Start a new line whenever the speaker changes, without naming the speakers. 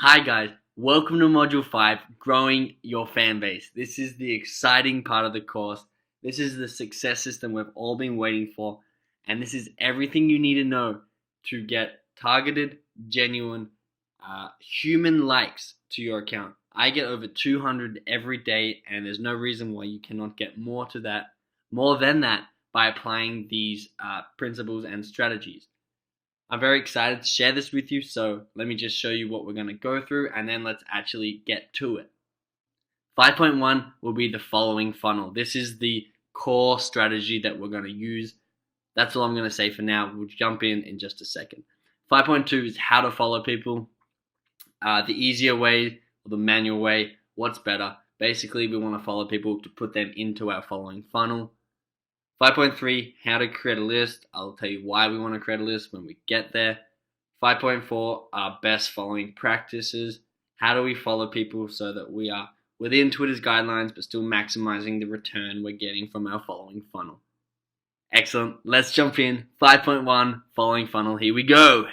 Hi guys, welcome to Module 5, Growing Your Fan Base. This is the exciting part of the course. This is the success system we've all been waiting for, and this is everything you need to know to get targeted, genuine, human likes to your account. I get over 200 every day, and there's no reason why you cannot get more than that, by applying these principles and strategies. I'm very excited to share this with you, so let me just show you what we're going to go through, and then let's actually get to it. 5.1 will be the following funnel. This is the core strategy that we're going to use. That's all I'm going to say for now. We'll jump in just a second. 5.2 is how to follow people. The easier way or the manual way, what's better? Basically, we want to follow people to put them into our following funnel. 5.3, how to create a list. I'll tell you why we want to create a list when we get there. 5.4, our best following practices. How do we follow people so that we are within Twitter's guidelines but still maximizing the return we're getting from our following funnel? Excellent. Let's jump in. 5.1, following funnel. Here we go.